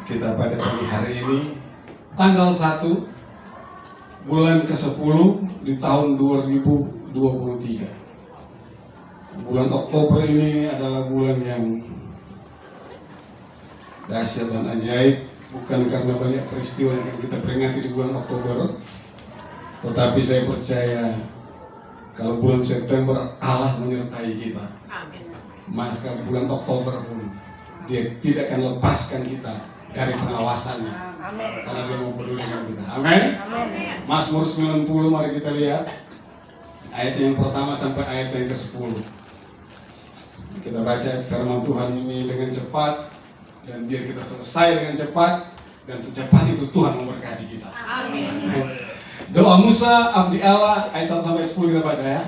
kita pada pagi hari ini tanggal 1 bulan ke-10 di tahun 2023. Bulan Oktober ini adalah bulan yang dahsyat dan ajaib, bukan karena banyak peristiwa yang akan kita peringati di bulan Oktober, tetapi saya percaya kalau bulan September Allah menyertai kita. Maka bulan Oktober pun Dia tidak akan lepaskan kita dari pengawasannya. Karena Dia mau peduli dengan kita. Amin. Mazmur 90, mari kita lihat ayat yang pertama sampai ayat yang ke-10. Kita baca ayat firman Tuhan ini dengan cepat, dan biar kita selesai dengan cepat, dan secepat itu Tuhan memberkati kita. Amin. Doa Musa, abdi Allah, ayat 1 sampai 10 kita baca ya.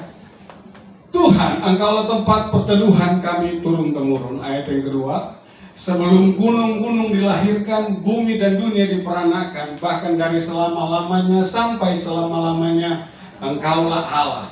Tuhan, Engkaulah tempat perteduhan kami turun-temurun. Ayat yang kedua, sebelum gunung-gunung dilahirkan, bumi dan dunia diperanakan, bahkan dari selama-lamanya sampai selama-lamanya, Engkaulah Allah.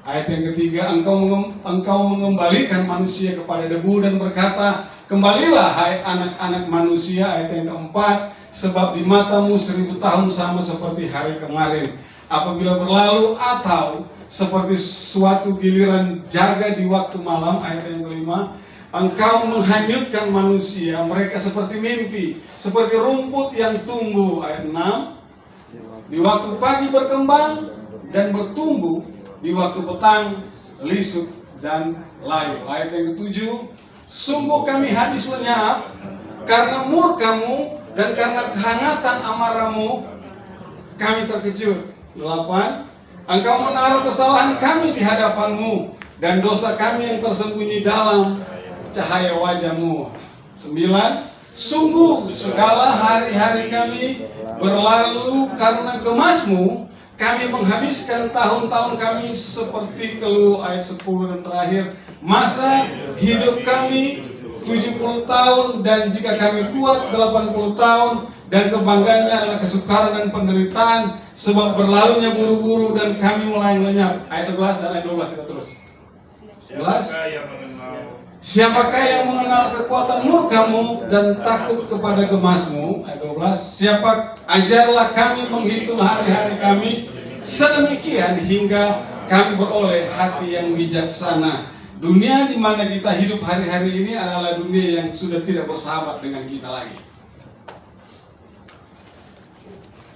Ayat yang ketiga, Engkau mengembalikan manusia kepada debu dan berkata, kembalilah hai anak-anak manusia. Ayat yang keempat, sebab di matamu 1000 tahun sama seperti hari kemarin, apabila berlalu, atau seperti suatu giliran jaga di waktu malam. Ayat yang kelima, Engkau menghanyutkan manusia, mereka seperti mimpi, seperti rumput yang tumbuh. Ayat 6, di waktu pagi berkembang dan bertumbuh, di waktu petang lisut dan layu. Ayat yang ketujuh, sungguh kami habis lenyap karena murkamu, dan karena kehangatan amarahmu kami terkejut. 8, Engkau menaruh kesalahan kami di hadapanmu, dan dosa kami yang tersembunyi dalam cahaya wajahmu. 9, sungguh segala hari-hari kami berlalu karena gemasmu, kami menghabiskan tahun-tahun kami seperti keluh. Ayat 10 dan terakhir, masa hidup kami 70 tahun, dan jika kami kuat 80 tahun, dan kebanggaannya adalah kesukaran dan penderitaan, sebab berlalunya buru-buru dan kami mulai lenyap. Ayat 11 dan ayat 12 kita terus. 11, siapakah yang mengenal kekuatan murkamu dan takut kepada gemasmu? Ayat 12, ajarlah kami menghitung hari-hari kami sedemikian hingga kami beroleh hati yang bijaksana. Dunia di mana kita hidup hari-hari ini adalah dunia yang sudah tidak bersahabat dengan kita lagi.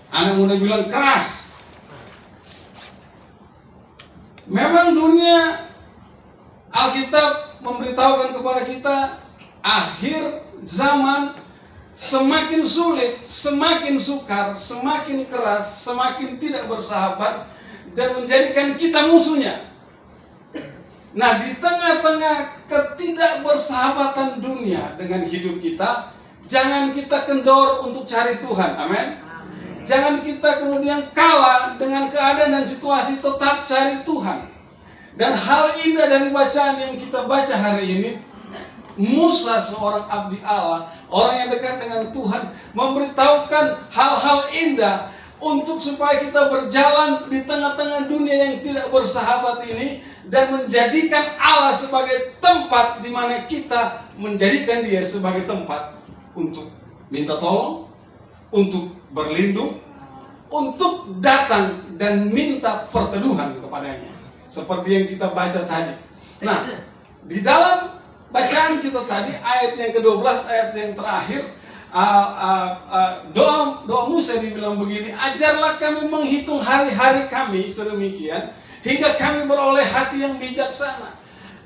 Anak muda bilang keras. Memang dunia, Alkitab memberitahukan kepada kita, akhir zaman semakin sulit, semakin sukar, semakin keras, semakin tidak bersahabat, dan menjadikan kita musuhnya. Nah, di tengah-tengah ketidakbersahabatan dunia dengan hidup kita, jangan kita kendor untuk cari Tuhan. Amin. Jangan kita kemudian kalah dengan keadaan dan situasi, tetap cari Tuhan. Dan hal indah dari bacaan yang kita baca hari ini, Musa, seorang abdi Allah, orang yang dekat dengan Tuhan, memberitahukan hal-hal indah untuk supaya kita berjalan di tengah-tengah dunia yang tidak bersahabat ini, dan menjadikan Allah sebagai tempat di mana kita menjadikan Dia sebagai tempat untuk minta tolong, untuk berlindung, untuk datang dan minta perteduhan kepadanya, seperti yang kita baca tadi. Nah, di dalam bacaan kita tadi, ayat yang ke-12, ayat yang terakhir, doa Musa dibilang begini, ajarlah kami menghitung hari-hari kami sedemikian hingga kami beroleh hati yang bijaksana.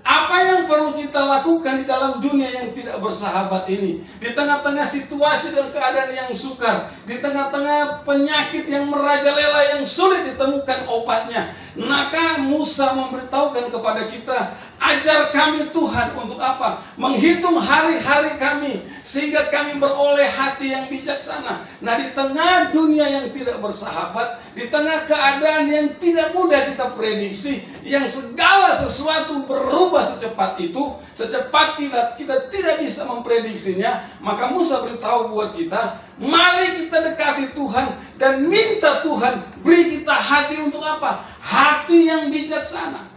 Apa yang perlu kita lakukan di dalam dunia yang tidak bersahabat ini, di tengah-tengah situasi dan keadaan yang sukar, di tengah-tengah penyakit yang merajalela yang sulit ditemukan obatnya, maka Musa memberitahukan kepada kita, ajar kami Tuhan untuk apa? Menghitung hari-hari kami sehingga kami beroleh hati yang bijaksana. Nah, di tengah dunia yang tidak bersahabat, di tengah keadaan yang tidak mudah kita prediksi, yang segala sesuatu berubah secepat itu, secepat kita tidak bisa memprediksinya, maka Musa beritahu buat kita, mari kita dekati Tuhan dan minta Tuhan beri kita hati untuk apa? Hati yang bijaksana.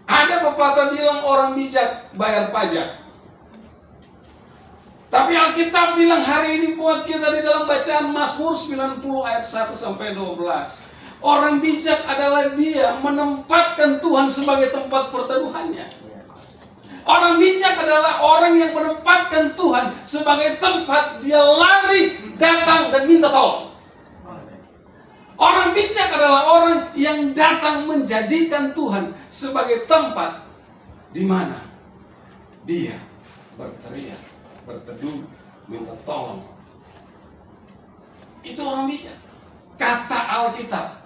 Ada pepatah bilang orang bijak bayar pajak. Tapi Alkitab bilang hari ini buat kita di dalam bacaan Mazmur 90 ayat 1 sampai 12. Orang bijak adalah dia menempatkan Tuhan sebagai tempat perteduhannya. Orang bijak adalah orang yang menempatkan Tuhan sebagai tempat dia lari, datang dan minta tolong. Orang bijak adalah orang yang datang menjadikan Tuhan sebagai tempat di mana dia berteriak, berteduh, minta tolong. Itu orang bijak, kata Alkitab.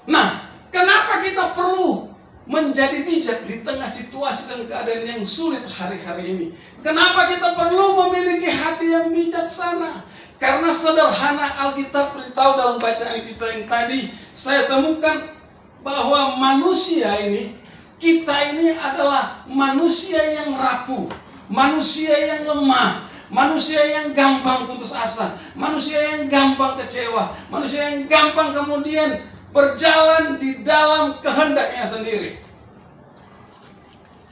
Nah, kenapa kita perlu menjadi bijak di tengah situasi dan keadaan yang sulit hari-hari ini? Kenapa kita perlu memiliki hati yang bijaksana? Karena sederhana, Alkitab beritahu dalam bacaan kita yang tadi, saya temukan bahwa manusia ini, kita ini adalah manusia yang rapuh, manusia yang lemah, manusia yang gampang putus asa, manusia yang gampang kecewa, manusia yang gampang kemudian berjalan di dalam kehendaknya sendiri.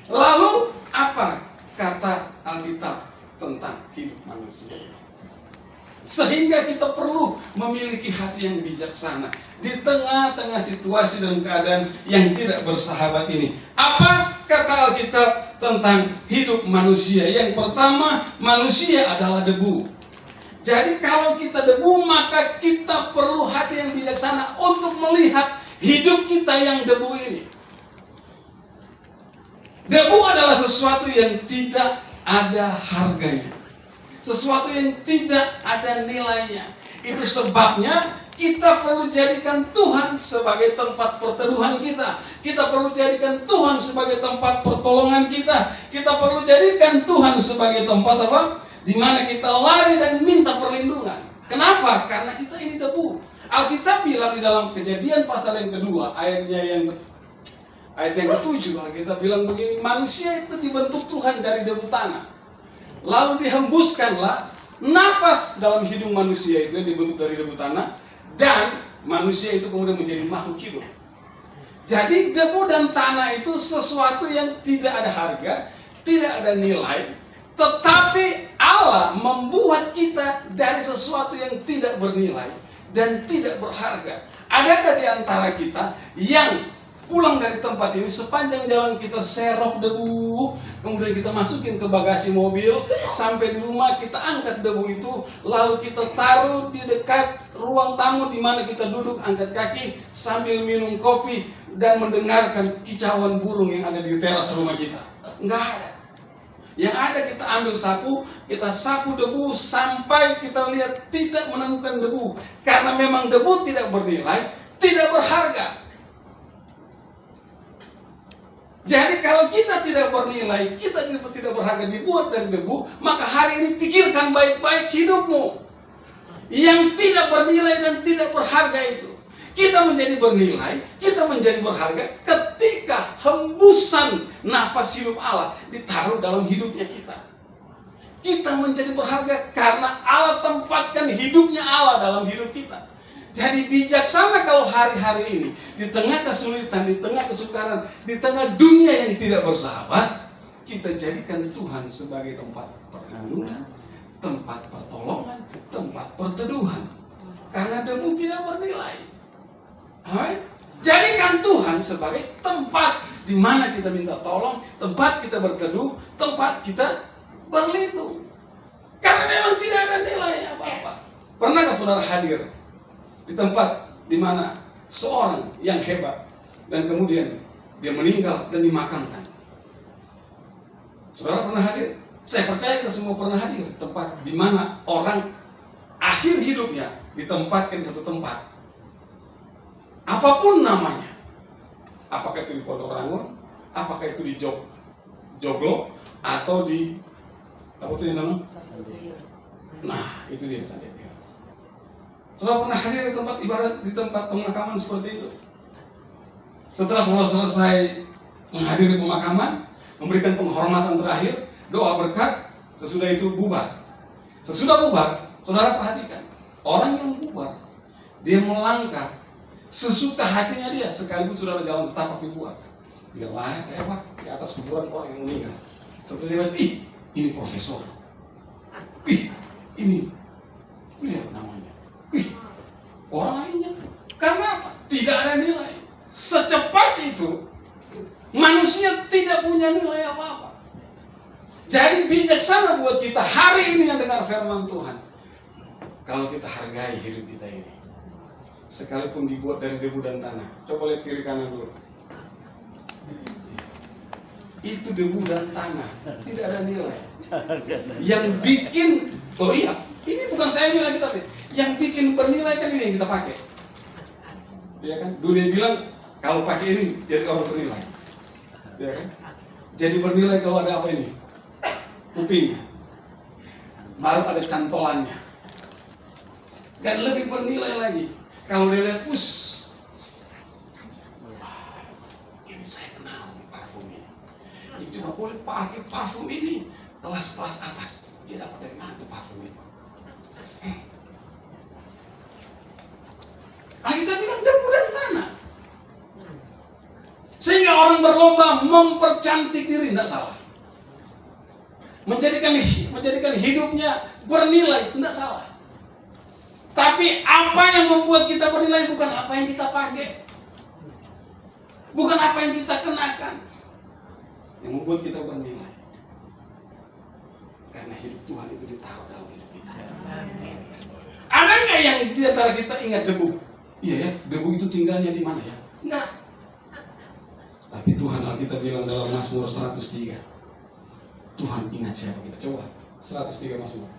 Lalu apa kata Alkitab tentang hidup manusia ini? Sehingga kita perlu memiliki hati yang bijaksana di tengah-tengah situasi dan keadaan yang tidak bersahabat ini. Apa kata Alkitab tentang hidup manusia? Yang pertama, manusia adalah debu. Jadi kalau kita debu, maka kita perlu hati yang bijaksana untuk melihat hidup kita yang debu ini. Debu adalah sesuatu yang tidak ada harganya, sesuatu yang tidak ada nilainya. Itu sebabnya kita perlu jadikan Tuhan sebagai tempat perteduhan kita. Kita perlu jadikan Tuhan sebagai tempat pertolongan kita. Kita perlu jadikan Tuhan sebagai tempat apa? Di mana kita lari dan minta perlindungan. Kenapa? Karena kita ini debu. Alkitab bilang di dalam Kejadian pasal yang kedua, ayat yang ke-7, kalau kita bilang begini, manusia itu dibentuk Tuhan dari debu tanah. Lalu dihembuskanlah nafas dalam hidung manusia itu yang dibentuk dari debu tanah, dan manusia itu kemudian menjadi makhluk hidup. Jadi debu dan tanah itu sesuatu yang tidak ada harga, tidak ada nilai, tetapi Allah membuat kita dari sesuatu yang tidak bernilai dan tidak berharga. Adakah di antara kita yang pulang dari tempat ini, sepanjang jalan kita serok debu, kemudian kita masukin ke bagasi mobil, sampai di rumah kita angkat debu itu, lalu kita taruh di dekat ruang tamu di mana kita duduk, angkat kaki sambil minum kopi dan mendengarkan kicauan burung yang ada di teras rumah kita? Enggak ada. Yang ada kita ambil sapu, kita sapu debu sampai kita lihat tidak menemukan debu, karena memang debu tidak bernilai, tidak berharga. Jadi kalau kita tidak bernilai, kita tidak berharga, dibuat dari debu, maka hari ini pikirkan baik-baik hidupmu yang tidak bernilai dan tidak berharga itu. Kita menjadi bernilai, kita menjadi berharga ketika hembusan nafas hidup Allah ditaruh dalam hidupnya kita. Kita menjadi berharga karena Allah tempatkan hidupnya Allah dalam hidup kita. Jadi bijaksana kalau hari-hari ini, di tengah kesulitan, di tengah kesukaran, di tengah dunia yang tidak bersahabat, kita jadikan Tuhan sebagai tempat perlindungan, tempat pertolongan, tempat perteduhan. Karena debu tidak bernilai. Amin. Jadikan Tuhan sebagai tempat di mana kita minta tolong, tempat kita berteduh, tempat kita berlindung. Karena memang tidak ada nilai apa-apa. Pernahkah saudara hadir di tempat di mana seorang yang hebat dan kemudian dia meninggal dan dimakamkan? Saudara pernah hadir? Saya percaya kita semua pernah hadir di tempat di mana orang akhir hidupnya ditempatkan di satu tempat. Apapun namanya, apakah itu di Pondok Rangun, apakah itu di Joglo, atau di apa itu yang sana? Nah, itu dia Sandiaga. Saudara pernah hadir di tempat ibadat, di tempat pemakaman seperti itu? Setelah selesai menghadiri pemakaman, memberikan penghormatan terakhir, doa berkat, sesudah itu bubar. Sesudah bubar, saudara perhatikan, orang yang bubar, dia melangkah sesuka hatinya dia, sekalipun saudara jalan setapak dibuat, dia lewat di atas kuburan orang yang meninggal. Setelah dia bilang, ih, ini profesor, Wih, ini lihat namanya. Wih, orang lainnya kan. Karena apa? Tidak ada nilai. Secepat itu manusia tidak punya nilai apa-apa. Jadi bijaksana buat kita hari ini yang dengar firman Tuhan. Kalau kita hargai hidup kita ini, sekalipun dibuat dari debu dan tanah. Coba lihat kiri kanan dulu. Itu debu dan tanah, tidak ada nilai. Yang bikin, oh iya, ini bukan saya bilang kita, yang bikin bernilai kan ini yang kita pakai. Iya kan? Dunia bilang kalau pakai ini jadi orang bernilai. Iya kan? Jadi bernilai kalau ada apa ini? Kuping. Baru ada cantolannya. Dan lebih bernilai lagi kalau dia lihat ini saya kenal parfum ini. Ini cuma boleh pakai parfum ini kelas-kelas atas. Dia dapat dari mana tuh parfum itu? Kita bilang debu dan tanah. Sehingga orang berlomba mempercantik diri, tidak salah. Menjadikan hidupnya bernilai, tidak salah. Tapi apa yang membuat kita bernilai bukan apa yang kita pakai, bukan apa yang kita kenakan. Yang membuat kita bernilai, karena hidup Tuhan itu ditaruh dalam hidup kita. Ada nggak yang di antara kita ingat debu? Iya ya, debu itu tinggalnya di mana ya? Enggak. Tapi Tuhan Alkitab bilang dalam Mazmur 103, Tuhan ingat siapa kita. Coba 103 Mazmur.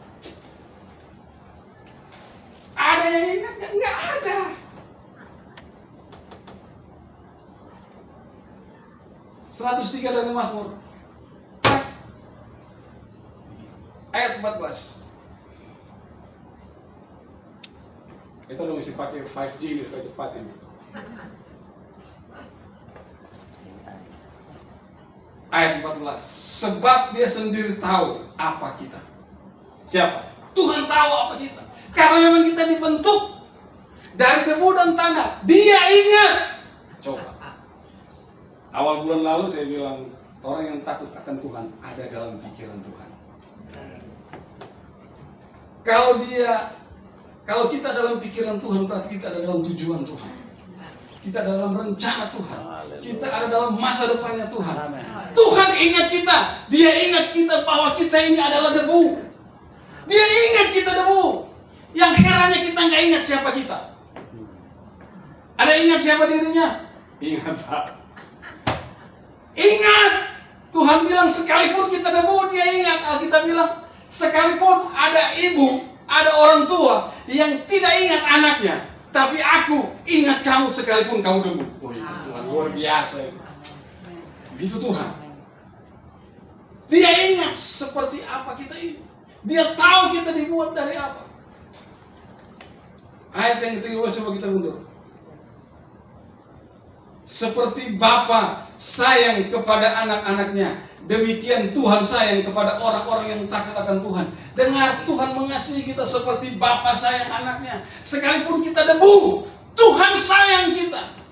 Ada yang ingat? Enggak ada. Seratus 103 dari Mazmur. Ayat 14. Kita udah mesti pakai 5G ini supaya cepat ini. Ayat 14. Sebab dia sendiri tahu apa kita. Siapa? Tuhan tahu apa kita. Karena memang kita dibentuk dari debu dan tanah. Dia ingat. Coba. Awal bulan lalu saya bilang, orang yang takut akan Tuhan ada dalam pikiran Tuhan. Kalau kita dalam pikiran Tuhan, berarti kita ada dalam tujuan Tuhan. Kita ada dalam rencana Tuhan. Kita ada dalam masa depannya Tuhan. Tuhan ingat kita. Dia ingat kita bahwa kita ini adalah debu. Dia ingat kita debu. Yang herannya kita nggak ingat siapa kita. Ada ingat siapa dirinya? Ingat Pak. Ingat. Tuhan bilang sekalipun kita debu, dia ingat. Alkitab bilang sekalipun ada ibu, ada orang tua yang tidak ingat anaknya, tapi aku ingat kamu sekalipun kamu debu. Oh itu Tuhan luar biasa itu. Begitu Tuhan. Dia ingat seperti apa kita ini. Dia tahu kita dibuat dari apa. Ayat yang ketiga, coba kita mundur. Seperti Bapa sayang kepada anak-anaknya, demikian Tuhan sayang kepada orang-orang yang takut akan Tuhan. Dengar, Tuhan mengasihi kita seperti Bapa sayang anaknya. Sekalipun kita debu, Tuhan sayang kita.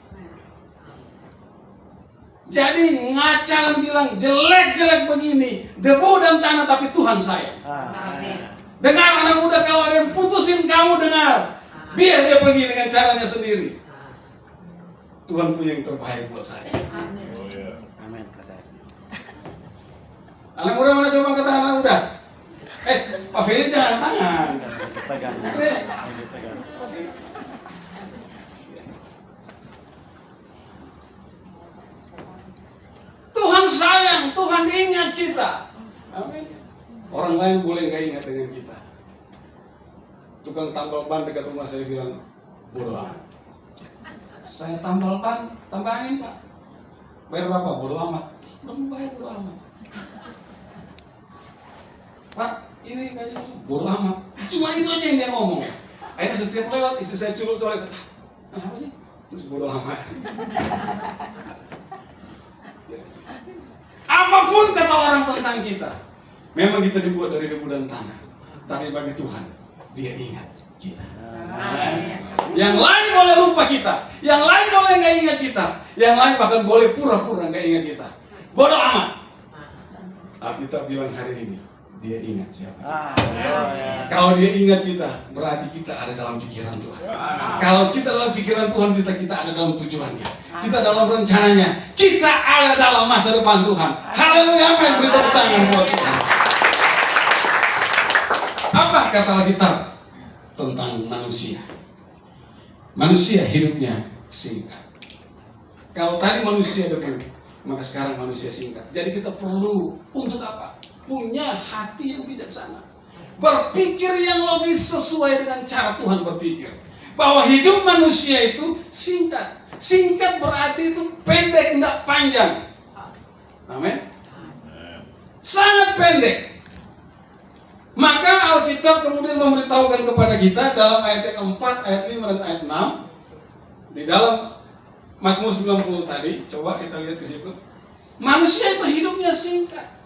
Jadi ngacalan bilang jelek-jelek begini, debu dan tanah, tapi Tuhan sayang. Dengar anak muda, kalau ada yang putusin kamu, dengar. Biar dia pergi dengan caranya sendiri. Tuhan punya yang terbaik buat saya. Amin. Anak muda mana, coba kata anak muda? Pak Feli jangan tangan. Chris. Tuhan sayang, Tuhan ingat kita. Amin. Orang lain boleh nggak ingat dengan kita. Tukang tambal ban dekat rumah saya bilang, bodoh amat. Saya tambal ban, tambahin Pak. Bayar berapa? Bodoh amat. Belum bayar, bodoh amat. Pak, ini kayaknya bodoh amat. Cuma itu aja yang dia ngomong. Akhirnya setiap lewat, istri saya culuk-culuk. Apa sih? Terus bodoh amat. Apapun kata orang tentang kita, memang kita dibuat dari debu dan tanah. Tapi bagi Tuhan, dia ingat kita. Yang lain boleh lupa kita, yang lain boleh nggak ingat kita, yang lain bahkan boleh pura-pura nggak ingat kita. Bodoh amat. Alkitab bilang hari ini, dia ingat siapa kita. Haleluya. Kalau dia ingat kita, berarti kita ada dalam pikiran Tuhan. Kalau kita dalam pikiran Tuhan, kita ada dalam tujuannya. Kita dalam rencananya. Kita ada dalam masa depan Tuhan. Haleluya, amin. Beri tepuk tangan buat Tuhan. Apa kata Alkitab tentang manusia? Manusia hidupnya singkat. Kalau tadi manusia debu, maka sekarang manusia singkat. Jadi kita perlu untuk apa? Punya hati yang bijaksana. Berpikir yang logis sesuai dengan cara Tuhan berpikir. Bahwa hidup manusia itu singkat. Singkat berarti itu pendek, tidak panjang. Amin. Sangat pendek. Maka Alkitab kemudian memberitahukan kepada kita dalam ayat yang keempat, ayat 5 dan ayat 6. Di dalam Mazmur 90 tadi, coba kita lihat ke situ. Manusia itu hidupnya singkat.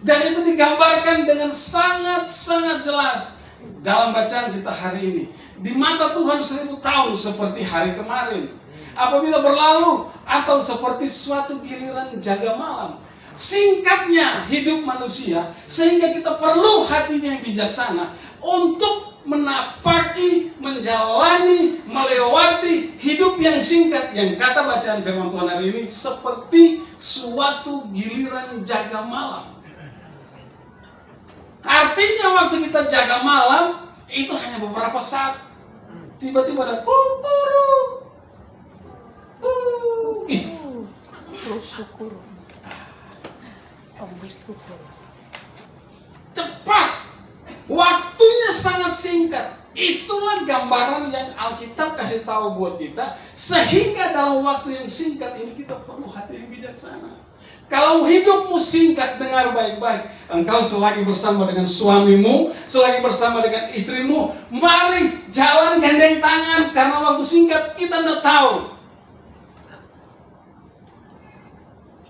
Dan itu digambarkan dengan sangat-sangat jelas dalam bacaan kita hari ini. Di mata Tuhan 1000 tahun seperti hari kemarin. Apabila berlalu atau seperti suatu giliran jaga malam. Singkatnya hidup manusia sehingga kita perlu hatinya yang bijaksana untuk menapaki, menjalani, melewati hidup yang singkat yang kata bacaan firman Tuhan hari ini seperti suatu giliran jaga malam. Artinya waktu kita jaga malam itu hanya beberapa saat. Tiba-tiba ada kukuru. Cepat. Waktunya sangat singkat. Itulah gambaran yang Alkitab kasih tahu buat kita. Sehingga dalam waktu yang singkat ini kita perlu hati yang bijaksana. Kalau hidupmu singkat, dengar baik-baik. Engkau selagi bersama dengan suamimu, selagi bersama dengan istrimu, mari jalan gandeng tangan. Karena waktu singkat kita tidak tahu.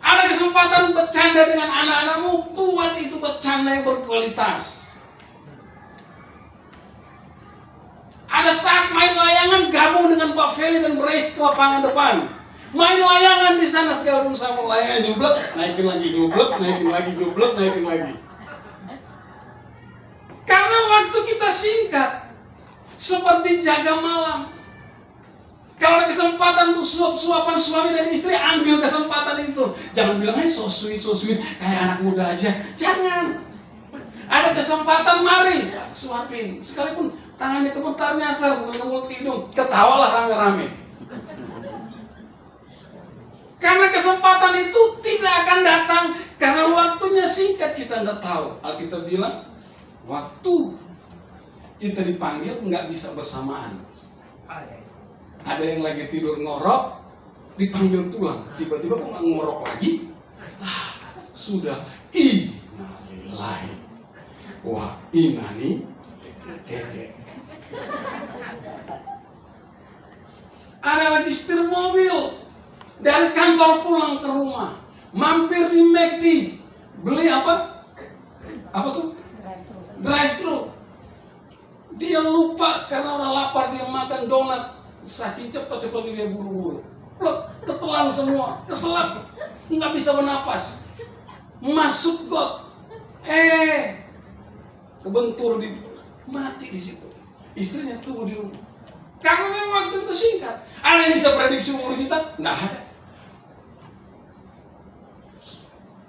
Ada kesempatan bercanda dengan anak-anakmu, buat itu bercanda yang berkualitas. Ada saat main layangan, gabung dengan Pak Feli dan Brace ke lapangan depan. Main layangan di sana segala sama layangan nyublek, naikin lagi nyublek, naikin lagi nyublek, naikin lagi. Karena waktu kita singkat, seperti jaga malam. Kalau ada kesempatan untuk suap-suapan suami dan istri, ambil kesempatan itu. Jangan bilang, so sweet, kayak anak muda aja. Jangan. Ada kesempatan, mari suapin. Sekalipun tangannya kebentar nyasar, bukan ke mulut hidung, ketawalah rame-rame. Karena kesempatan itu tidak akan datang karena waktunya singkat, kita tidak tahu. Alkitab bilang waktu kita dipanggil nggak bisa bersamaan. Ada yang lagi tidur ngorok, dipanggil pulang, tiba-tiba kok nggak ngorok lagi? Sudah innalillahi wa inani keke. Ada lagi setir mobil. Dari kantor pulang ke rumah, mampir di McD, beli apa? Apa tuh? Drive-thru. Dia lupa karena udah lapar, dia makan donat. Saking cepat-cepat dia buru-buru. Ketelan semua, keselap, nggak bisa bernapas. Masuk got, kebentur mati di situ. Istrinya tunggu di rumah. Karena memang waktu itu singkat. Ada yang bisa prediksi umur kita? Nggak ada.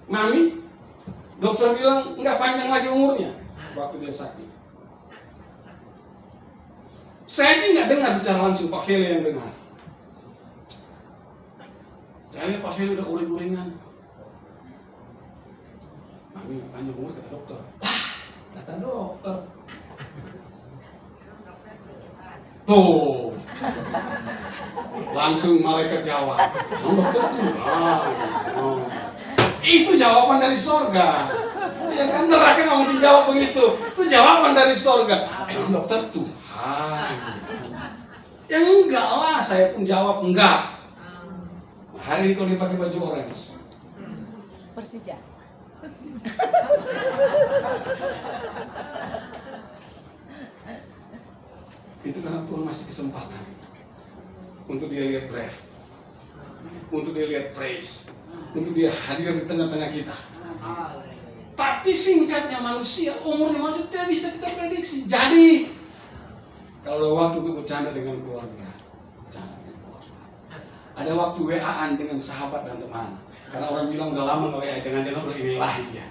Mami, dokter bilang nggak panjang lagi umurnya waktu dia sakit. Saya sih nggak dengar secara langsung, Pak Feli yang dengar. Saya lihat Pak Feli udah uring-uringan. Mami nggak panjang umur, kata dokter. Kata dokter. Tuh, langsung malaikat jawab. Dokter tuh, itu jawaban dari sorga. Ya kan, neraka nggak mungkin jawab begitu. Itu jawaban dari sorga. Dokter Tuhan. Ya enggak lah, saya pun jawab enggak. Hari ini kalau dia pakai baju orange. Persija. Itu karena Tuhan masih kesempatan untuk dia lihat breath, untuk dia lihat praise, untuk dia hadir di tengah-tengah kita. Tapi singkatnya manusia, umurnya manusia tidak bisa kita prediksi. Jadi, kalau ada waktu untuk bercanda dengan keluarga, bercanda dengan keluarga. Ada waktu WA-an dengan sahabat dan teman. Karena orang bilang udah lama nggak WA, jangan-jangan udah ilahi dia.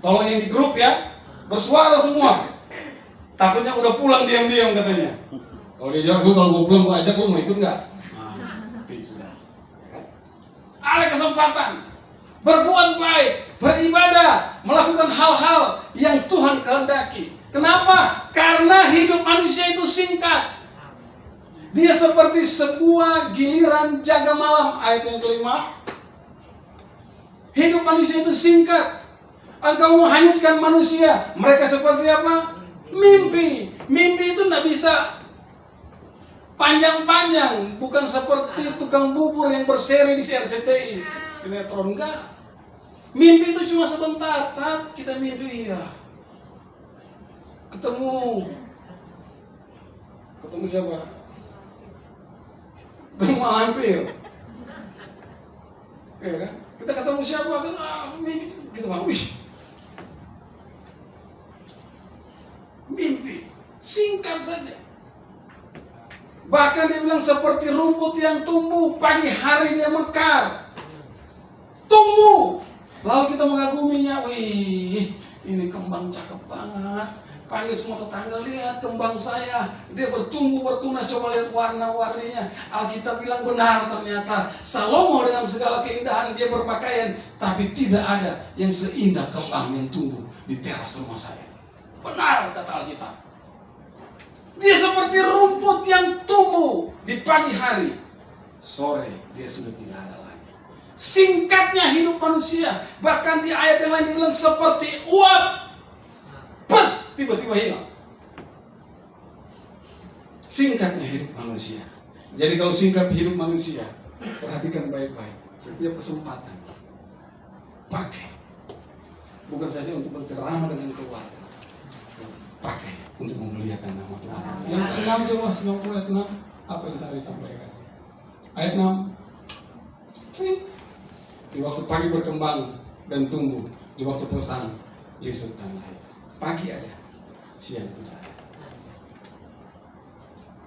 Tolong yang di grup ya, bersuara semua. Takutnya udah pulang diam-diam katanya. Kalau dia jawab, kalau gue pulang gue ajak, lu mau ikut nggak? Nah, sudah. Ada kesempatan berbuat baik, beribadah, melakukan hal-hal yang Tuhan kehendaki. Kenapa? Karena hidup manusia itu singkat. Dia seperti sebuah giliran jaga malam. Ayat yang kelima. Hidup manusia itu singkat. Engkau menghanyutkan manusia. Mereka seperti apa? Mimpi. Mimpi itu tidak bisa panjang-panjang. Bukan seperti tukang bubur yang berseri di RCTI. Sinetron, enggak. Mimpi itu cuma sebentar. Kita mimpi, ya. Ketemu siapa? Ketemu hampir. Ya kan? Kita ketemu siapa? Kita mau. Mimpi singkat saja. Bahkan dia bilang seperti rumput yang tumbuh pagi hari dia mekar. Tumbuh. Lalu kita mengaguminya. Wih, ini kembang cakep banget. Panggil semua tetangga, lihat kembang saya. Dia bertumbuh, bertunas, coba lihat warna-warninya. Alkitab bilang benar ternyata. Salomo dengan segala keindahan dia berpakaian. Tapi tidak ada yang seindah kembang yang tumbuh di teras rumah saya. Benar kata Alkitab. Dia seperti rumput yang tumbuh di pagi hari. Sore dia sudah tidak ada lagi. Singkatnya hidup manusia. Bahkan di ayat yang lain dia bilang seperti uap. Pas, tiba-tiba hilang. Singkatnya hidup manusia. Jadi kalau singkat hidup manusia, perhatikan baik-baik. Setiap kesempatan pakai. Bukan saja untuk berceramah dengan keluarga, pakai untuk memuliakan nama Tuhan. Yang ke-6 coba 90 ayat 6. Apa yang saya sampaikan? Ayat 6. Di waktu pagi berkembang dan tumbuh, di waktu petang lisut dan lain. Pagi ada, siang tidak ada.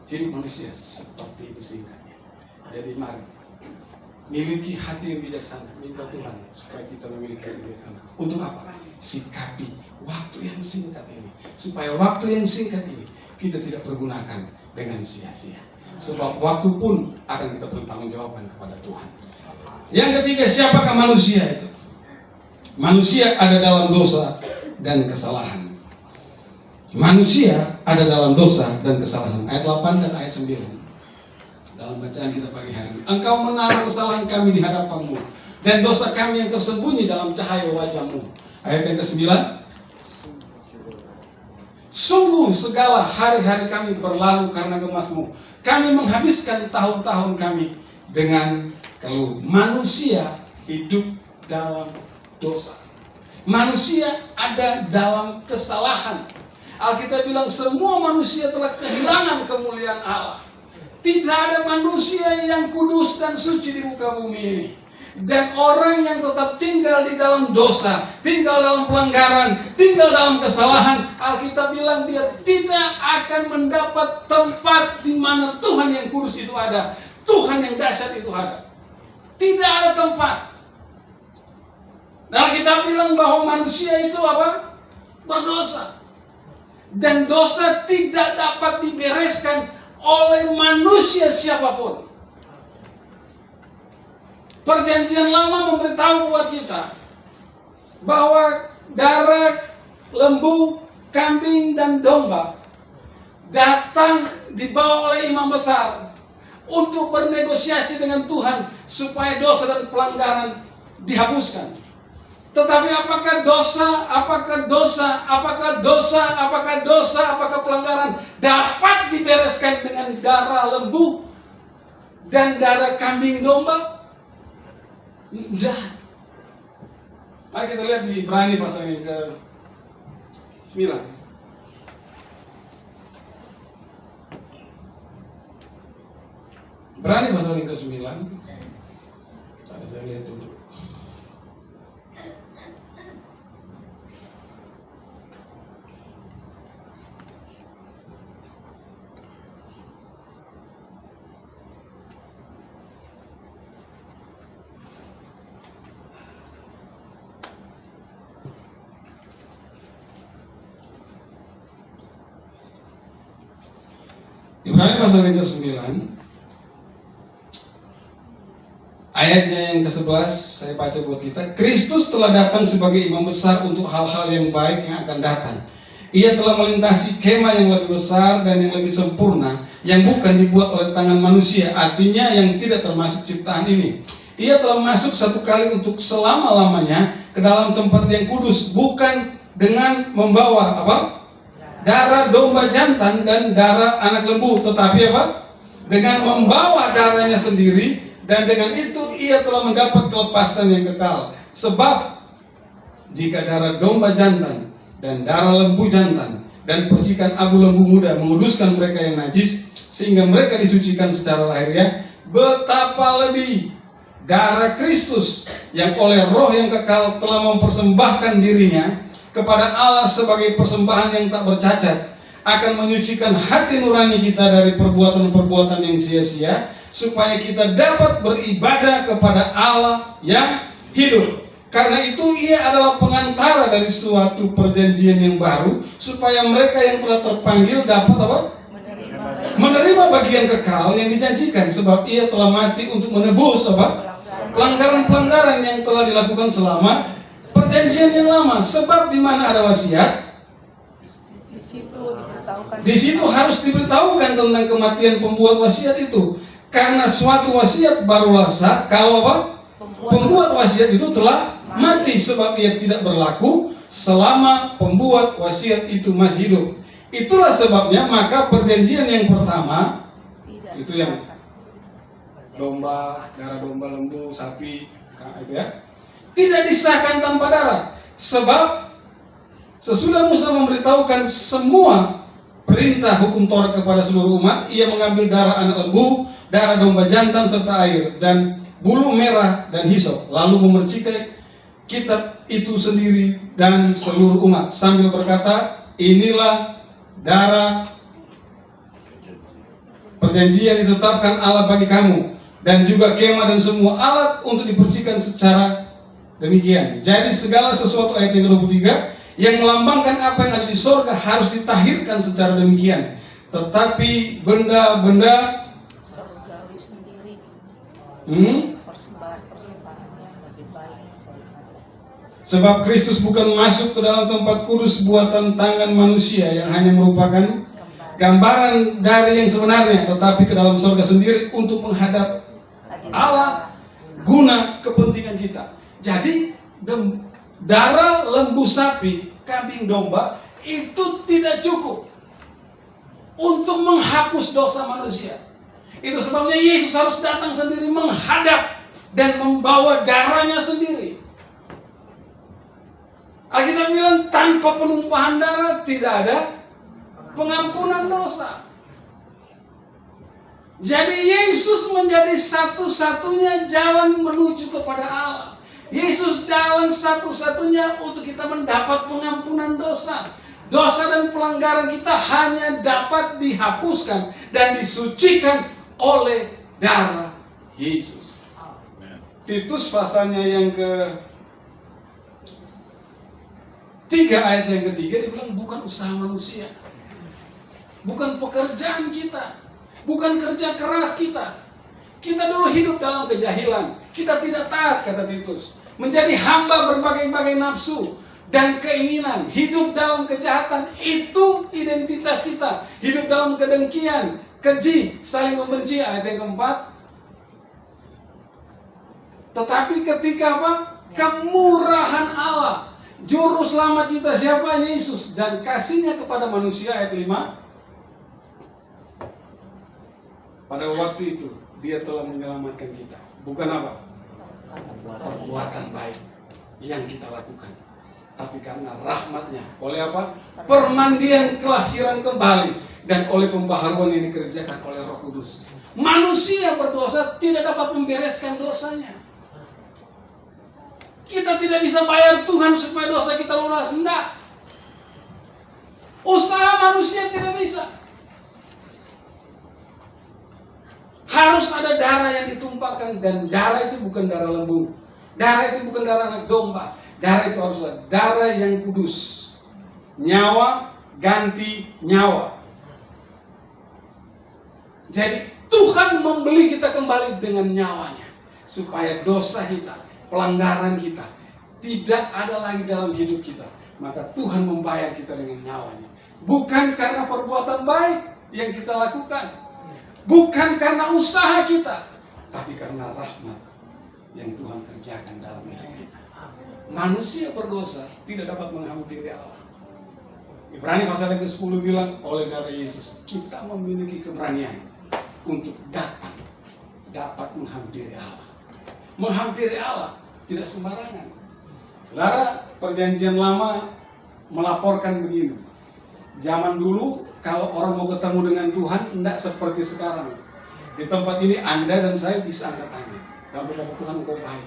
Hidup manusia seperti itu singkatnya. Jadi mari miliki hati yang bijaksana, minta Tuhan supaya kita memiliki hati yang bijaksana. Untuk apa? Sikapi waktu yang singkat ini, supaya waktu yang singkat ini kita tidak pergunakan dengan sia-sia. Sebab waktu pun akan kita bertanggungjawabkan kepada Tuhan. Yang ketiga, siapakah manusia itu? Manusia ada dalam dosa dan kesalahan. Manusia ada dalam dosa dan kesalahan. Ayat 8 dan ayat 9. Dalam bacaan kita pagi hari ini. Engkau menaruh kesalahan kami di hadapanmu, dan dosa kami yang tersembunyi dalam cahaya wajahmu. Ayat yang ke-9. Sungguh segala hari-hari kami berlalu karena gemasmu. Kami menghabiskan tahun-tahun kami dengan keluh. Manusia hidup dalam dosa. Manusia ada dalam kesalahan. Alkitab bilang semua manusia telah kehilangan kemuliaan Allah. Tidak ada manusia yang kudus dan suci di muka bumi ini. Dan orang yang tetap tinggal di dalam dosa, tinggal dalam pelanggaran, tinggal dalam kesalahan, Alkitab bilang dia tidak akan mendapat tempat di mana Tuhan yang kudus itu ada, Tuhan yang dahsyat itu ada. Tidak ada tempat. Dan Alkitab bilang bahwa manusia itu apa? Berdosa. Dan dosa tidak dapat dibereskan oleh manusia siapapun. Perjanjian Lama memberitahu buat kita bahwa darah lembu, kambing, dan domba datang dibawa oleh imam besar untuk bernegosiasi dengan Tuhan supaya dosa dan pelanggaran dihapuskan. Tetapi apakah pelanggaran dapat dibereskan dengan darah lembu dan darah kambing domba? Tidak. Mari kita lihat di Ibrani pasal yang ke-9. Ibrani pasal yang ke-9. Saya lihat dulu. Ibrani pasal yang ke-9 ayatnya yang ke-11 saya baca buat kita. Kristus telah datang sebagai imam besar untuk hal-hal yang baik yang akan datang. Ia telah melintasi kemah yang lebih besar dan yang lebih sempurna, yang bukan dibuat oleh tangan manusia, artinya yang tidak termasuk ciptaan ini. Ia telah masuk satu kali untuk selama-lamanya ke dalam tempat yang kudus, bukan dengan membawa apa? Darah domba jantan dan darah anak lembu, tetapi apa? Dengan membawa darahnya sendiri, dan dengan itu ia telah mendapat kelepasan yang kekal. Sebab jika darah domba jantan dan darah lembu jantan dan percikan abu lembu muda menguduskan mereka yang najis sehingga mereka disucikan secara lahiriah, betapa lebih darah Kristus yang oleh Roh yang kekal telah mempersembahkan dirinya kepada Allah sebagai persembahan yang tak bercacat, akan menyucikan hati nurani kita dari perbuatan-perbuatan yang sia-sia, supaya kita dapat beribadah kepada Allah yang hidup. Karena itu ia adalah pengantara dari suatu perjanjian yang baru, supaya mereka yang telah terpanggil dapat apa? Menerima bagian kekal yang dijanjikan, sebab ia telah mati untuk menebus apa? Pelanggaran-pelanggaran yang telah dilakukan selama perjanjian yang lama. Sebab di mana ada wasiat, di situ harus diberitahukan tentang kematian pembuat wasiat itu. Karena suatu wasiat barulah sah kalau apa? Pembuat wasiat itu telah mati, sebab ia tidak berlaku selama pembuat wasiat itu masih hidup. Itulah sebabnya maka perjanjian yang pertama itu yang domba, darah domba, lembu, sapi, itu ya, tidak disahkan tanpa darah. Sebab sesudah Musa memberitahukan semua perintah hukum Taurat kepada seluruh umat, ia mengambil darah anak lembu, darah domba jantan serta air dan bulu merah dan hisop, lalu memercikai kitab itu sendiri dan seluruh umat sambil berkata, inilah darah perjanjian ditetapkan Allah bagi kamu, dan juga kemah dan semua alat untuk dipercikan secara demikian. Jadi segala sesuatu, ayat yang ke-23, yang melambangkan apa yang ada di sorga harus ditahirkan secara demikian. Tetapi benda-benda surgawi sendiri, persembahan-persembahannya lebih baik. Sebab Kristus bukan masuk ke dalam tempat kudus buatan tangan manusia yang hanya merupakan gambaran dari yang sebenarnya, tetapi ke dalam sorga sendiri untuk menghadap Allah guna kepentingan kita. Jadi darah lembu sapi, kambing domba itu tidak cukup untuk menghapus dosa manusia. Itu sebabnya Yesus harus datang sendiri menghadap dan membawa darahnya sendiri. Alkitab bilang tanpa penumpahan darah tidak ada pengampunan dosa. Jadi Yesus menjadi satu-satunya jalan menuju kepada Allah. Yesus jalan satu-satunya untuk kita mendapat pengampunan dosa. Dosa dan pelanggaran kita hanya dapat dihapuskan dan disucikan oleh darah Yesus. Titus pasalnya yang ke-3 ayat yang ke-3 dia bilang bukan usaha manusia, bukan pekerjaan kita, bukan kerja keras kita. Kita dulu hidup dalam kejahilan, kita tidak taat, kata Titus, menjadi hamba berbagai-bagai nafsu dan keinginan, hidup dalam kejahatan. Itu identitas kita, hidup dalam kedengkian, keji, saling membenci, ayat yang ke-4. Tetapi ketika apa? Kemurahan Allah, juru selamat kita siapa? Yesus, dan kasihnya kepada manusia, ayat 5. Pada waktu itu dia telah menyelamatkan kita, bukan apa? Perbuatan baik yang kita lakukan, tapi karena rahmatnya, oleh apa? Permandian kelahiran kembali dan oleh pembaharuan yang dikerjakan oleh Roh Kudus. Manusia berdosa tidak dapat membereskan dosanya. Kita tidak bisa bayar Tuhan supaya dosa kita lunas, enggak. Usaha manusia tidak bisa. Harus ada darah yang ditumpahkan, dan darah itu bukan darah lembu, darah itu bukan darah anak domba, darah itu haruslah darah yang kudus. Nyawa ganti nyawa. Jadi Tuhan membeli kita kembali dengan nyawanya, supaya dosa kita, pelanggaran kita tidak ada lagi dalam hidup kita. Maka Tuhan membayar kita dengan nyawanya. Bukan karena perbuatan baik yang kita lakukan, bukan karena usaha kita, tapi karena rahmat yang Tuhan kerjakan dalam hidup kita. Manusia berdosa tidak dapat menghampiri Allah. Ibrani pasal yang ke-10 bilang, oleh darah Yesus kita memiliki keberanian untuk dapat menghampiri Allah. Menghampiri Allah tidak sembarangan. Saudara, perjanjian lama melaporkan begini. Zaman dulu kalau orang mau ketemu dengan Tuhan tidak seperti sekarang. Di tempat ini Anda dan saya bisa angkat tangan. Kalau berkata Tuhan engkau baik.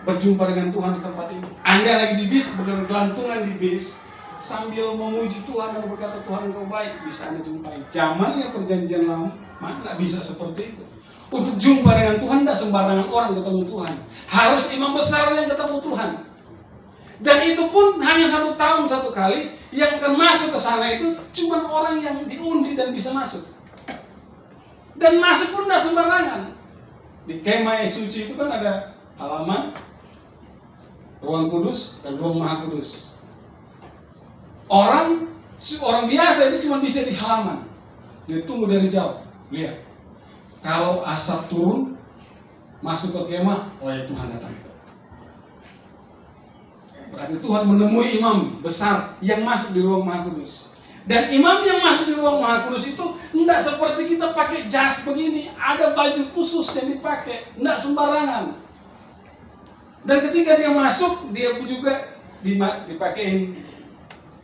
Berjumpa dengan Tuhan di tempat ini. Anda lagi di bis, bergelantungan di bis, sambil memuji Tuhan dan berkata Tuhan engkau baik, bisa Anda jumpai. Zamannya perjanjian lama mana bisa seperti itu. Untuk jumpa dengan Tuhan tidak sembarangan orang ketemu Tuhan. Harus imam besar yang ketemu Tuhan. Dan itu pun hanya 1 tahun 1 kali. Yang akan masuk ke sana itu cuma orang yang diundi dan bisa masuk. Dan masuk pun tidak sembarangan. Di kemah suci itu kan ada halaman, ruang kudus dan ruang maha kudus. Orang biasa itu cuma bisa di halaman. Dia tunggu dari jauh. Lihat. Kalau asap turun, masuk ke kemah, oh ya Tuhan datang itu. Berarti Tuhan menemui imam besar yang masuk di ruang maha kudus. Dan imam yang masuk di ruang maha kudus itu tidak seperti kita pakai jas begini. Ada baju khusus yang dipakai, tidak sembarangan. Dan ketika dia masuk, dia juga dipakein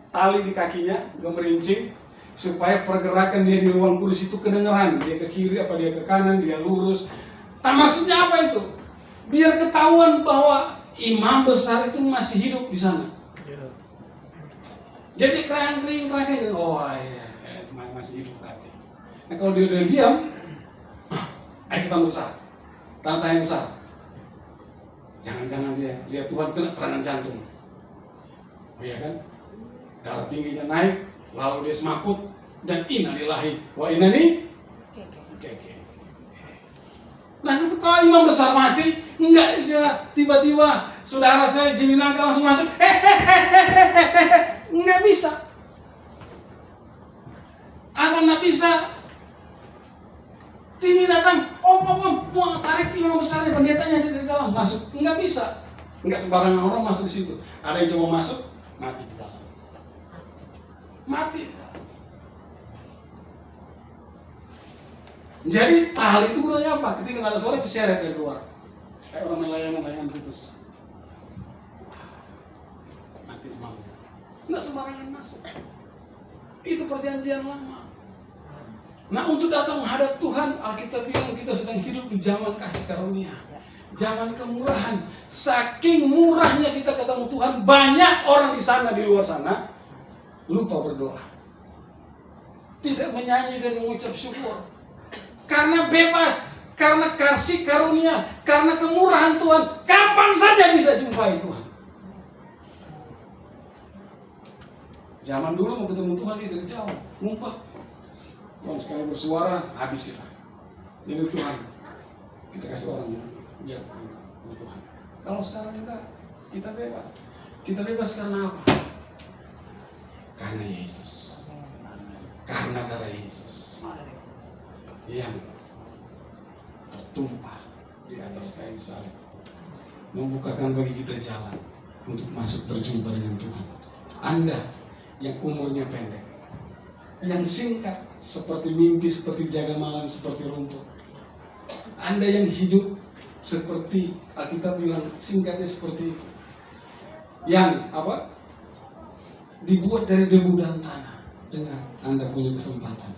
tali di kakinya, gemerincing, supaya pergerakan dia di ruang kudus itu kedengeran. Dia ke kiri apa dia ke kanan, dia lurus. Maksudnya apa itu? Biar ketahuan bahwa imam besar itu masih hidup di sana. Jadi kerang-kering, oh iya, masih hidup berarti. Nah kalau dia udah diam, itu tanda besar, tanda besar. Jangan-jangan dia lihat Tuhan kena serangan jantung. Oh iya kan? Darah tingginya naik, lalu dia semakut dan innalillahi wa inna ilaihi raji'un. Nah itu kalau imam besar mati, enggak aja tiba-tiba saudara saya Jimmy Nangka langsung masuk, enggak bisa. Atau enggak bisa Timi datang, mau tarik imam besarnya, pendetanya dari dalam masuk, enggak bisa. Enggak sembarangan orang masuk di situ. Ada yang coba masuk, mati di dalam. Mati. Jadi tali itu gunanya apa? Ketika nggak ada suara diseret dari luar. Kayak orang layangan putus. Mati imam. Nggak sembarangan masuk. Itu perjanjian lama. Nah untuk datang menghadap Tuhan, Alkitab bilang kita sedang hidup di zaman kasih karunia, zaman kemurahan. Saking murahnya kita ketemu Tuhan, banyak orang di sana, di luar sana lupa berdoa, tidak menyanyi dan mengucap syukur. Karena bebas, karena kasih karunia, karena kemurahan Tuhan, kapan saja bisa jumpai Tuhan. Zaman dulu mau ketemu Tuhan dia dari jauh, ngumpet. Tuhan sekali bersuara, habis kita. Jadi Tuhan, kita kasih orangnya, biar Tuhan. Kalau sekarang enggak, kita bebas. Kita bebas karena apa? Karena Yesus. Karena darah Yesus yang tertumpah di atas kayu salib, membukakan bagi kita jalan untuk masuk berjumpa dengan Tuhan. Anda yang umurnya pendek, yang singkat seperti mimpi, seperti jaga malam, seperti rumput. Anda yang hidup seperti Alkitab bilang singkatnya seperti itu, yang apa? Dibuat dari debu dan tanah. Dengar, Anda punya kesempatan.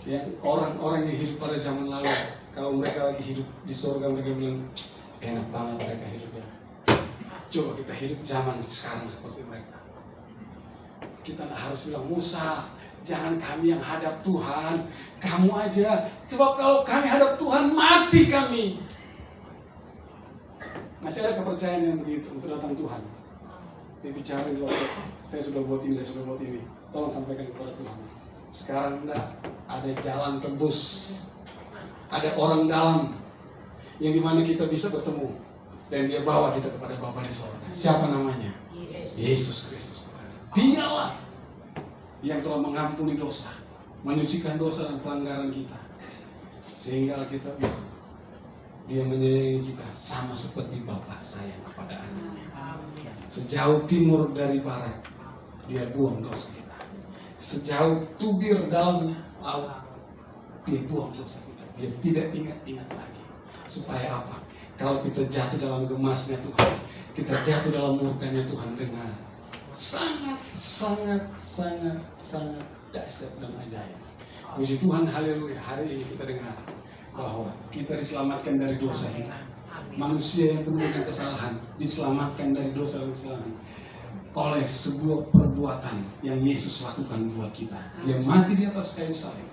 Yang orang-orang yang hidup pada zaman lalu, kalau mereka lagi hidup di surga, mereka bilang enak banget mereka hidupnya. Coba kita hidup zaman sekarang seperti mereka. Kita tidak harus bilang, Musa, jangan kami yang hadap Tuhan, kamu aja. Coba kalau kami hadap Tuhan, mati kami. Masih ada kepercayaan yang begitu untuk datang Tuhan. Dia bicara di luar, saya sudah buat ini, tolong sampaikan kepada Tuhan. Sekarang enggak, ada jalan tembus, ada orang dalam yang dimana kita bisa bertemu dan dia bawa kita kepada Bapa di sorga. Siapa namanya? Yesus Kristus. Dialah yang telah mengampuni dosa, menyucikan dosa dan pelanggaran kita, sehingga Alkitab bilang dia menyayangi kita sama seperti Bapa sayang kepada anaknya. Sejauh timur dari barat dia buang dosa kita, sejauh tubir dalamnya laut dia buang dosa kita. Dia tidak ingat-ingat lagi. Supaya apa? Kalau kita jatuh dalam gemasnya Tuhan, kita jatuh dalam murkanya Tuhan, dengar, sangat dahsyat dan ajaib. Puji Tuhan, haleluya. Hari ini kita dengar bahwa kita diselamatkan dari dosa kita. Manusia yang penuh dengan kesalahan diselamatkan dari dosa dan kesalahan oleh sebuah perbuatan yang Yesus lakukan buat kita. Dia mati di atas kayu salib.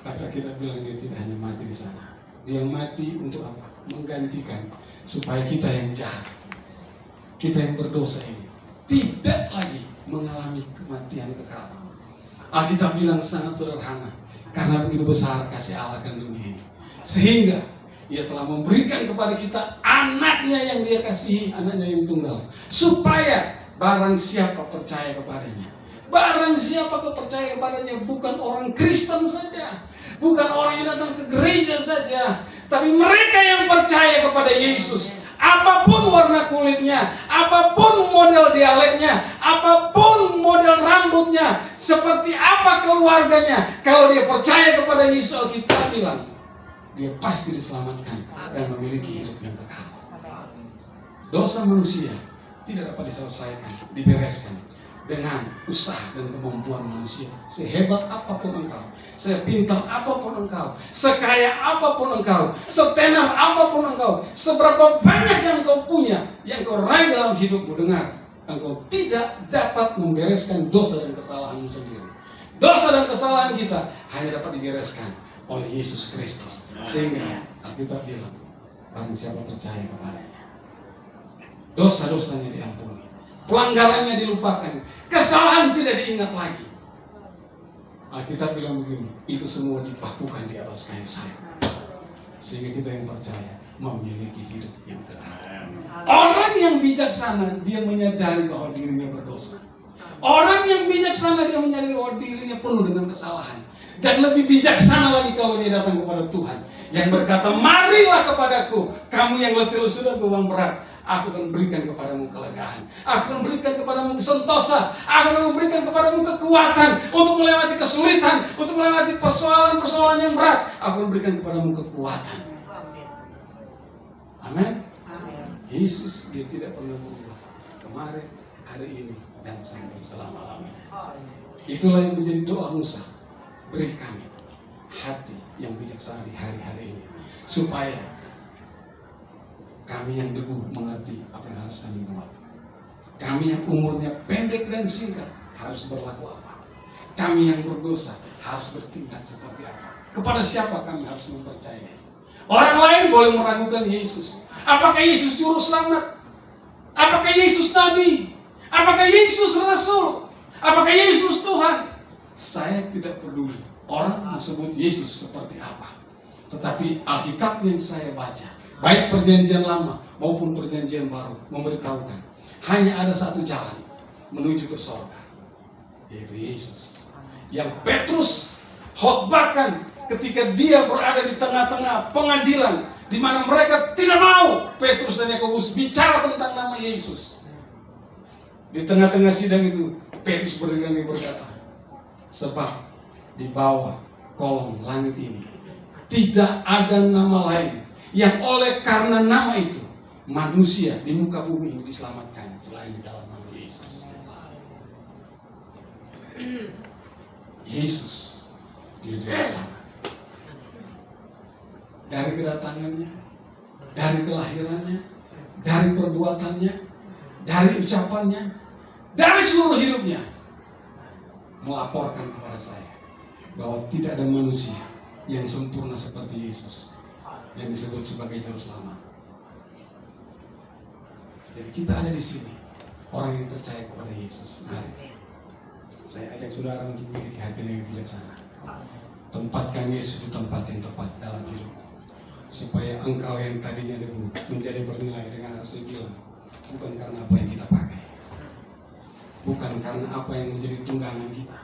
Tapi kita bilang dia tidak hanya mati di sana. Dia mati untuk apa? Menggantikan supaya kita yang jahat, kita yang berdosa ini tidak lagi mengalami kematian kekal. Alkitab bilang sangat sederhana, karena begitu besar kasih Allah akan dunia ini, sehingga Ia telah memberikan kepada kita anaknya yang Dia kasihi, anaknya yang tunggal, supaya barang siapa percaya kepadanya. Barang siapa kau percaya kepadanya, bukan orang Kristen saja, bukan orang yang datang ke gereja saja, tapi mereka yang percaya kepada Yesus. Apapun warna kulitnya, apapun model dialeknya, apapun model rambutnya, seperti apa keluarganya, kalau dia percaya kepada Yesus, Alkitab bilang dia pasti diselamatkan dan memiliki hidup yang kekal. Dosa manusia tidak dapat diselesaikan, dibereskan dengan usaha dan kemampuan manusia. Sehebat apapun engkau, sepintar apapun engkau, sekaya apapun engkau, setenar apapun engkau, seberapa banyak yang kau punya, yang kau raih dalam hidupmu, dengar, engkau tidak dapat membereskan dosa dan kesalahanmu sendiri. Dosa dan kesalahan kita hanya dapat dibereskan oleh Yesus Kristus. Sehingga Alkitab bilang, barang siapa percaya kepadanya, dosa-dosanya diampuni, pelanggarannya dilupakan, kesalahan tidak diingat lagi. Alkitab bilang begini, itu semua dipakukan di atas kayu salib, sehingga kita yang percaya memiliki hidup yang kekal. Orang yang bijaksana, dia menyadari bahwa dirinya berdosa. Orang yang bijaksana, dia menyadari bahwa dirinya penuh dengan kesalahan. Dan lebih bijaksana lagi kalau dia datang kepada Tuhan, yang berkata, marilah kepadaku, kamu yang letih sudah beban berat, aku akan berikan kepadamu kelegaan, aku akan berikan kepadamu sentosa, aku akan memberikan kepadamu kekuatan untuk melewati kesulitan, untuk melewati persoalan-persoalan yang berat. Aku akan berikan kepadamu kekuatan. Amin. Yesus dia tidak pernah berubah, kemarin, hari ini, dan sampai selama-lamanya. Itulah yang menjadi doa Musa. Beri kami hati yang bijaksana di hari-hari ini, supaya kami yang debu mengerti apa yang harus kami buat. Kami yang umurnya pendek dan singkat harus berlaku apa. Kami yang berdosa harus bertindak seperti apa. Kepada siapa kami harus mempercayai. Orang lain boleh meragukan Yesus. Apakah Yesus juru selamat? Apakah Yesus Nabi? Apakah Yesus Rasul? Apakah Yesus Tuhan? Saya tidak peduli orang disebut Yesus seperti apa. Tetapi Alkitab yang saya baca, baik perjanjian lama maupun perjanjian baru, memberitahukan hanya ada satu jalan menuju ke surga, yaitu Yesus. Yang Petrus khotbahkan ketika dia berada di tengah-tengah pengadilan, di mana mereka tidak mau Petrus dan Yakobus bicara tentang nama Yesus. Di tengah-tengah sidang itu, Petrus berdiri dan berkata, sebab di bawah kolong langit ini tidak ada nama lain yang oleh karena nama itu manusia di muka bumi ini diselamatkan selain di dalam nama Yesus. Yesus dia juru selamat. Dari kedatangannya, dari kelahirannya, dari perbuatannya, dari ucapannya, dari seluruh hidupnya, melaporkan kepada saya bahwa tidak ada manusia yang sempurna seperti Yesus yang disebut sebagai juru selamat. Jadi kita ada di sini, orang yang percaya kepada Yesus. Mari Saya ajak saudara untuk memiliki hati yang bijaksana. Tempatkan Yesus di tempat yang tepat dalam hidup, supaya engkau yang tadinya debu menjadi bernilai dengan harus bilang, bukan karena apa yang kita pakai, bukan karena apa yang menjadi tunggangan kita,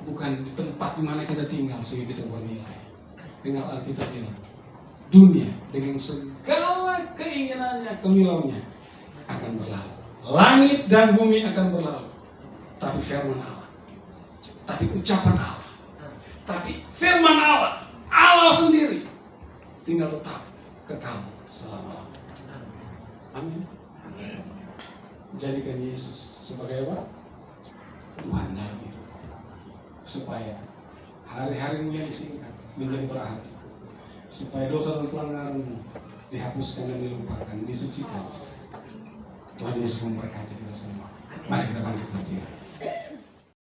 bukan di tempat di mana kita tinggal sehingga kita bernilai. Dengan Alkitab bilang, dunia dengan segala keinginannya, kemilauannya akan berlalu. Langit dan bumi akan berlalu, tapi firman Allah, tapi ucapan Allah, tapi firman Allah, Allah sendiri tinggal tetap kekal selama-lamanya. Amin. Jadikan Yesus sebagai apa? Tuhan dalam hidup, supaya hari-harimu yang disingkat menjadi berarti, supaya dosa dan pelanggaranmu dihapuskan dan dilupakan, disucikan. Tuhan Yesus memberkati kita semua. Mari kita bangkit berdiri.